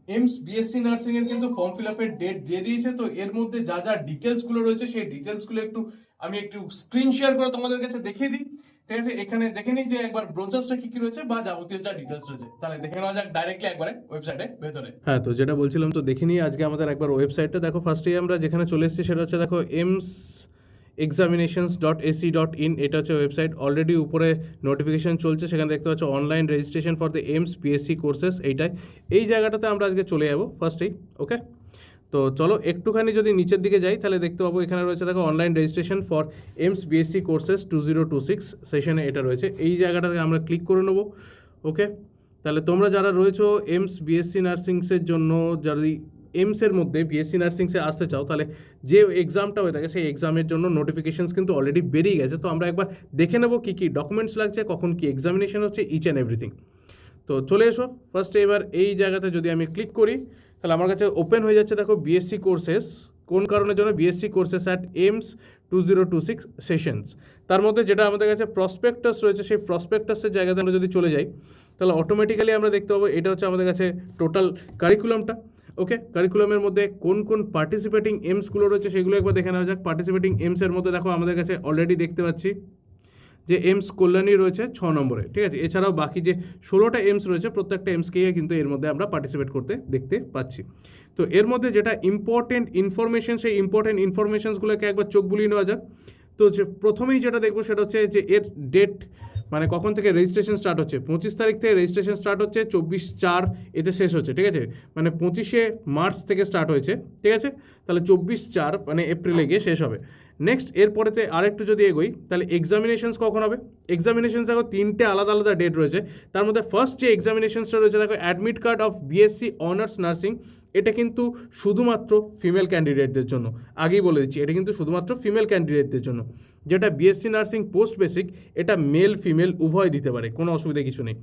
Aims BSc nursing এর কিন্তু form fill আপের ডেট দিয়ে দিয়েছে। তো এর মধ্যে যা যা ডিটেলস গুলো রয়েছে সেই ডিটেলস গুলো আমি একটু স্ক্রিন শেয়ার করে তোমাদের কাছে দেখিয়ে দিই। ঠিক আছে, এখানে দেখে নিই যে একবার ব্রোচার্সটা কি কি রয়েছে বা যাবতীয় যা ডিটেলস রয়েছে, তাহলে দেখে নেওয়া যাক ডাইরেক্টলি একবারে ওয়েবসাইটে ভেতরে। হ্যাঁ, তো যেটা বলছিলাম, তো দেখে নিই আজকে আমাদের একবার ওয়েবসাইটটা দেখো। ফার্স্টেই আমরা যেখানে চলে এসেছি সেটা হচ্ছে দেখো এমস examinations.ac.in, এটা হচ্ছে ওয়েবসাইট। অলরেডি উপরে নোটিফিকেশন চলছে, সেখানে দেখতে পাচ্ছ online registration for the AIIMS BSc courses. এই জায়গাটাতে আমরা আজকে চলে যাবো ফার্স্টেই। ওকে, তো চলো একটুখানি যদি নিচের দিকে যাই তাহলে দেখতে পাবো এখানে রয়েছে দেখো online registration for AIIMS BSc courses 2026 সেশনে এটা রয়েছে। এই জায়গাটাতে আমরা ক্লিক করে নেবো। ওকে, তাহলে তোমরা যারা রয়েছো এমস বিএসসি নার্সিংসের জন্য, যদি এমসের মধ্যে বিএসসি নার্সিংসে আসতে চাও, তাহলে যে এক্সামটা হয়ে থাকে সেই এক্সামের জন্য নোটিফিকেশনস কিন্তু অলরেডি বেরিয়ে গেছে। তো আমরা একবার দেখে নেবো কী কী ডকুমেন্টস লাগছে, কখন কি এক্সামিনেশন হচ্ছে, ইচ অ্যান্ড এভরিথিং। তো চলে এসো ফার্স্টে। এবার এই জায়গাতে যদি আমি ক্লিক করি তাহলে আমার কাছে ওপেন হয়ে যাচ্ছে দেখো বিএসসি কোর্সেস। কোন কারণের জন্য? BSc courses at AIIMS 2026 sessions. তার মধ্যে যেটা আমাদের কাছে প্রসপেক্টাস রয়েছে, সেই প্রসপেক্টাসের জায়গাতে আমরা যদি চলে যাই তাহলে অটোমেটিক্যালি আমরা দেখতে পাবো এটা হচ্ছে আমাদের কাছে টোটাল কারিকুলামটা। ওকে, কারিকুলামের মধ্যে কোন কোন পার্টিসিপেটিং এমসগুলো রয়েছে সেগুলো একবার দেখে নেওয়া যাক। পার্টিসিপেটিং এমসের মধ্যে দেখো আমাদের কাছে অলরেডি দেখতে পাচ্ছি যে এমস কল্যাণী রয়েছে 6 নম্বরে। ঠিক আছে, এছাড়াও বাকি যে 16টা এমস রয়েছে প্রত্যেকটা এমসকেই কিন্তু এর মধ্যে আমরা পার্টিসিপেট করতে দেখতে পাচ্ছি। তো এর মধ্যে যেটা ইম্পর্টেন্ট ইনফরমেশন, সেই ইম্পর্টেন্ট ইনফরমেশনসগুলোকে একবার চোখ বুলিয়ে নেওয়া যাক। তো যে প্রথমেই যেটা দেখবো সেটা হচ্ছে যে এর ডেট, মানে কখন থেকে রেজিস্ট্রেশন স্টার্ট হচ্ছে। 25 তারিখ থেকে রেজিস্ট্রেশন স্টার্ট হচ্ছে, 24/4 এতে শেষ হচ্ছে। ঠিক আছে, মানে 25শে মার্চ থেকে স্টার্ট হয়েছে। ঠিক আছে, তাহলে 24/4 মানে এপ্রিলে গিয়ে শেষ হবে। নেক্সট এরপরেতে আরেকটু যদি এগোই তাহলে এক্সামিনেশনস কখন হবে। এক্সামিনেশনস দেখো 3টে আলাদা আলাদা ডেট রয়েছে। তার মধ্যে ফার্স্ট যে এক্সামিনেশনসটা রয়েছে দেখো admit card of BSc honours nursing, এটা কিন্তু শুধুমাত্র ফিমেল ক্যান্ডিডেটদের জন্য। আগেই বলে দিচ্ছি, এটা কিন্তু শুধুমাত্র ফিমেল ক্যান্ডিডেটদের জন্য। যেটা বিএসসি নার্সিং পোস্ট বেসিক, এটা মেল ফিমেল উভয় দিতে পারে, কোনো অসুবিধা কিছু নেই।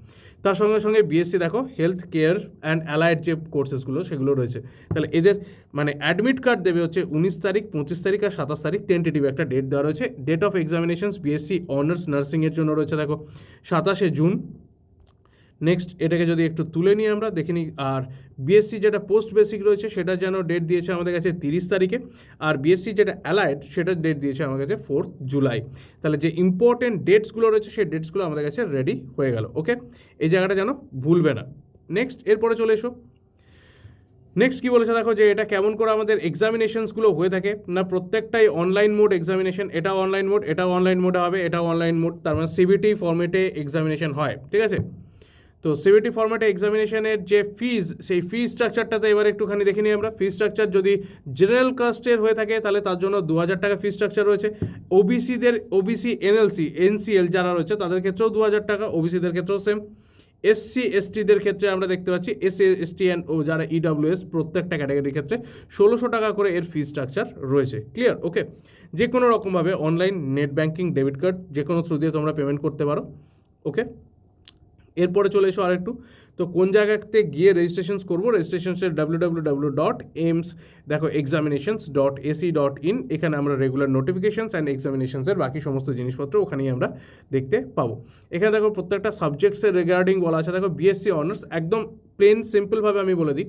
তার সঙ্গে সঙ্গে বিএসসি দেখো হেলথ কেয়ার অ্যান্ড অ্যালাইড যে কোর্সেসগুলো সেগুলো রয়েছে। তাহলে এদের মানে অ্যাডমিট কার্ড দেবে হচ্ছে 19 তারিখ, 25 তারিখ আর 27 তারিখ, টেন্টেটিভ একটা ডেট দেওয়া রয়েছে। Date of examinations BSc honours নার্সিংয়ের জন্য রয়েছে দেখো 27শে জুন। নেক্সট এটাকে যদি একটু তুলে নিয়ে আমরা দেখে নিই, আর বিএসসি যেটা পোস্ট বেসিক রয়েছে সেটা যেন ডেট দিয়েছে আমাদের কাছে 30 তারিখে, আর বিএসসি যেটা অ্যালাইড সেটার ডেট দিয়েছে আমার কাছে 4 জুলাই। তাহলে যে ইম্পর্টেন্ট ডেটসগুলো রয়েছে সেই ডেটসগুলো আমাদের কাছে রেডি হয়ে গেল। ওকে, এই জায়গাটা যেন ভুলবে না। নেক্সট এরপরে চলে এসো। নেক্সট কী বলেছে দেখো, যে এটা কেমন করে আমাদের এক্সামিনেশনসগুলো হয়ে থাকে না, প্রত্যেকটাই অনলাইন মোড এক্সামিনেশন। এটাও অনলাইন মোড, এটাও অনলাইন মোডে হবে, এটাও অনলাইন মোড। তার মানে সিবিটি ফর্মেটে এক্সামিনেশন হয়। ঠিক আছে, তো সিবিটি ফর্মেটে এক্সামিনেশনের যে ফিজ, সেই ফিজ স্ট্রাকচারটাতে এবার একটুখানি দেখে নিই আমরা। ফিজ স্ট্রাকচার যদি জেনারেল কাস্টের হয়ে থাকে তাহলে তার জন্য 2000 টাকা ফিজ স্ট্রাকচার রয়েছে। ওবিসি এনএলসি এনসিএল যারা রয়েছে তাদের ক্ষেত্রেও 2000 টাকা, ওবিসিদের ক্ষেত্রেও সেম। এসসি এসটিদের ক্ষেত্রে আমরা দেখতে পাচ্ছি এসসি এসটি অ্যান্ড ও যারা ইডাব্লিউএস প্রত্যেকটা ক্যাটাগরির ক্ষেত্রে 1600 টাকা করে এর ফিজ স্ট্রাকচার রয়েছে। ক্লিয়ার? ওকে, যে কোনো রকমভাবে online net banking, debit card যে কোনো থ্রু দিয়ে তোমরা পেমেন্ট করতে পারো। ওকে, এরপরে চলে এসো আরেকটু। তো কোন জায়গাতে গিয়ে রেজিস্ট্রেশন করবো? রেজিস্ট্রেশনসের www.ems দেখো examinations.ac.in, এখানে আমরা রেগুলার নোটিফিকেশনস অ্যান্ড এক্সামিনেশনসের বাকি সমস্ত জিনিসপত্র ওখানেই আমরা দেখতে পাবো। এখানে দেখো প্রত্যেকটা সাবজেক্টসের রিগার্ডিং বলা আছে। দেখো বিএসসি অনার্স, একদম প্লেন সিম্পলভাবে আমি বলে দিই,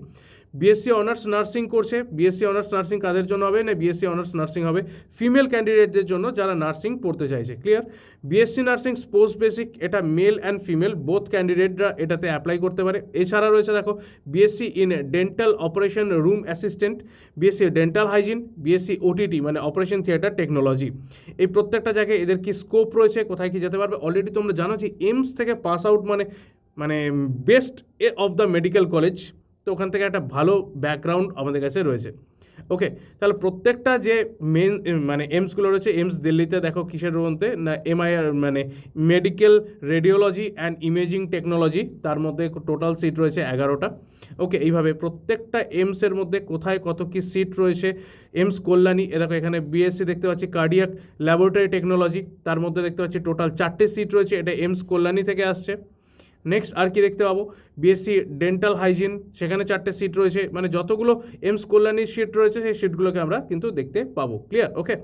বিএসসি অনার্স নার্সিং করছে। বিএসসি অনার্স নার্সিং কাদের জন্য হবে? না, বিএসসি অনার্স নার্সিং হবে ফিমেল ক্যান্ডিডেটদের জন্য যারা নার্সিং পড়তে চাইছে। Clear? BSc nursing post basic, এটা মেল অ্যান্ড ফিমেল বোথ ক্যান্ডিডেটরা এটাতে অ্যাপ্লাই করতে পারে। এছাড়া রয়েছে দেখো BSc in dental operation room assistant, BSc dental hygiene, BSc OTT মানে অপারেশন থিয়েটার টেকনোলজি। এই প্রত্যেকটা জায়গায় এদের কি স্কোপ রয়েছে, কোথায় কি যেতে পারবে? অলরেডি তোমরা জানো যে এমস থেকে পাস আউট মানে best of the medical college, তো ওখান থেকে একটা ভালো ব্যাকগ্রাউন্ড আমাদের কাছে রয়েছে। ওকে, তাহলে প্রত্যেকটা যে মেন মানে এমসগুলো রয়েছে, এমস দিল্লিতে দেখো কিসের মধ্যে না, এমআইআর মানে medical radiology and imaging technology, তার মধ্যে টোটাল সিট রয়েছে 11টা। ওকে, এইভাবে প্রত্যেকটা এমসের মধ্যে কোথায় কত কি সিট রয়েছে। এমস কল্যাণী, এ দেখো এখানে বিএসসি দেখতে পাচ্ছি কার্ডিয়াক ল্যাবরেটরি টেকনোলজি, তার মধ্যে দেখতে পাচ্ছি টোটাল 4টে সিট রয়েছে, এটা এমস কল্যাণী থেকে আসছে। নেক্সট আর কি দেখতে পাবো, বিএসসি ডেন্টাল হাইজিন, সেখানে 4টে সিট রয়েছে, মানে যতগুলো এমস কল্যাণীর সিট রয়েছে সেই সিটগুলোকে আমরা কিন্তু দেখতে পাবো। ক্লিয়ার? ওকে,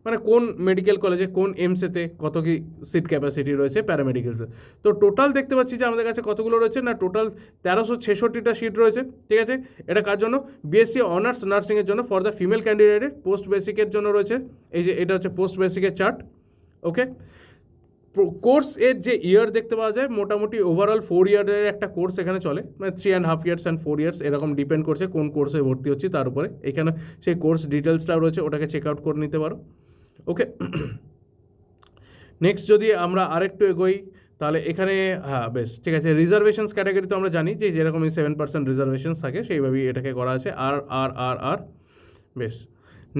মানে কোন মেডিকেল কলেজে কোন এমসেতে কত কি সিট ক্যাপাসিটি রয়েছে প্যারামেডিক্যালসে। তো টোটাল দেখতে পাচ্ছি যে আমাদের কাছে কতগুলো রয়েছে না, টোটাল 1366টা সিট রয়েছে। ঠিক আছে, এটা কার জন্য? বিএসসি অনার্স নার্সিংয়ের জন্য ফর দ্য ফিমেল ক্যান্ডিডেটের পোস্ট বেসিকের জন্য রয়েছে। এই যে এটা হচ্ছে পোস্ট বেসিকের চার্ট। ওকে, কোর্স এর যে ইয়ার দেখতে পাওয়া যায়, মোটামুটি ওভারঅল 4 ইয়ারের একটা কোর্স এখানে চলে, মানে 3.5 ইয়ার্স অ্যান্ড 4 ইয়ার্স এরকম ডিপেন্ড করছে কোন কোর্সে ভর্তি হচ্ছি তার উপরে। এখানে সেই কোর্স ডিটেলসটাও রয়েছে, ওটাকে চেক আউট করে নিতে পারো। ওকে, নেক্সট যদি আমরা আরেকটু এগোই তাহলে এখানে, হ্যাঁ বেশ ঠিক আছে, রিজার্ভেশনস ক্যাটাগরি তো আমরা জানি যে যেরকমই 7% রিজার্ভেশনস থাকে সেইভাবেই এটাকে করা আছে। আর বেশ,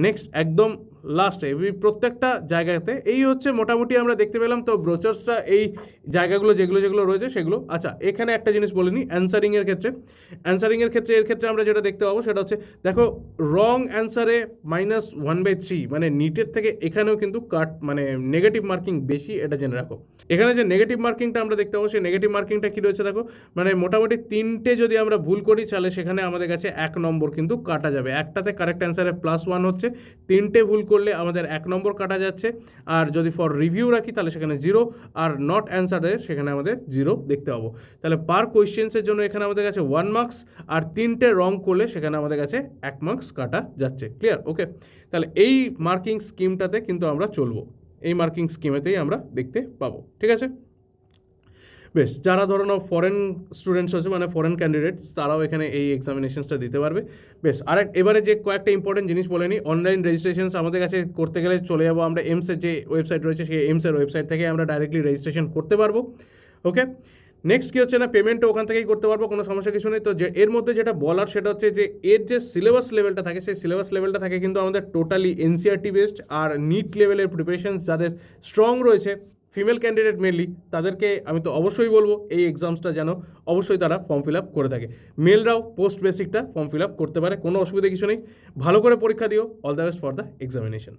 নেক্সট একদম লাস্টে প্রত্যেকটা জায়গাতে এই হচ্ছে মোটামুটি আমরা দেখতে পেলাম। তো ব্রোচার্সটা এই জায়গাগুলো যেগুলো রয়েছে সেগুলো। আচ্ছা, এখানে একটা জিনিস বলে নিই, অ্যান্সারিংয়ের ক্ষেত্রে এর ক্ষেত্রে আমরা যেটা দেখতে পাবো সেটা হচ্ছে, দেখো রং অ্যান্সারে -1/3, মানে নিটের থেকে এখানেও কিন্তু কাট মানে নেগেটিভ মার্কিং বেশি, এটা জেনে রাখো। এখানে যে নেগেটিভ মার্কিংটা আমরা দেখতে পাবো সেই নেগেটিভ মার্কিংটা কী রয়েছে দেখো, মানে মোটামুটি 3টে যদি আমরা ভুল করি তাহলে সেখানে আমাদের কাছে 1 নম্বর কিন্তু কাটা যাবে। একটাতে কারেক্ট অ্যান্সারে +1 হচ্ছে, 3টে ভুল করলে আমাদের 1 নম্বর কাটা যাচ্ছে। আর যদি ফর রিভিউ রাখি তাহলে সেখানে 0, আর নট অ্যান্সারে সেখানে আমাদের 0 দেখতে পাবো। তাহলে পার কোয়েশ্চেন্সের জন্য এখানে আমাদের কাছে 1 মার্কস, আর 3টে রং করলে সেখানে আমাদের কাছে 1 মার্কস কাটা যাচ্ছে। ক্লিয়ার? ওকে, তাহলে এই মার্কিং স্কিমটাতে কিন্তু আমরা চলবো, এই মার্কিং স্কিমেতেই আমরা দেখতে পাবো। ঠিক আছে, বেশ, যারা ধরো না ফরেন স্টুডেন্টস হচ্ছে মানে ফরেন ক্যান্ডিডেটস, তারাও এখানে এই এক্সামিনেশনসটা দিতে পারবে। বেশ, এবারে যে কয়েকটা ইম্পর্টেন্ট জিনিস বলে নিই। অনলাইন রেজিস্ট্রেশনস আমাদের কাছে করতে গেলে চলে যাবো আমরা এমসের যে ওয়েবসাইট রয়েছে, সেই এমসের ওয়েবসাইট থেকে আমরা ডাইরেক্টলি রেজিস্ট্রেশন করতে পারবো। ওকে, নেক্সট কী হচ্ছে না, পেমেন্টও ওখান থেকেই করতে পারবো, কোনো সমস্যা কিছু নেই। তো যে এর মধ্যে যেটা বলার সেটা হচ্ছে যে এর যে সিলেবাস লেভেলটা থাকে, সেই সিলেবাস লেভেলটা থাকে কিন্তু আমাদের টোটালি এনসিআরটি বেসড। আর নিট লেভেলের প্রিপারেশনস যাদের স্ট্রং রয়েছে, ফিমেল ক্যান্ডিডেট মেনলি, তাদেরকে আমি তো অবশ্যই বলবো এই এক্সামসটা যেন অবশ্যই তারা ফর্ম ফিল আপ করে থাকে। মেলরাও পোস্ট বেসিকটা ফর্ম ফিল আপ করতে পারে, কোনো অসুবিধা কিছু নেই। ভালো করে পরীক্ষা দিও। All the best for the examination.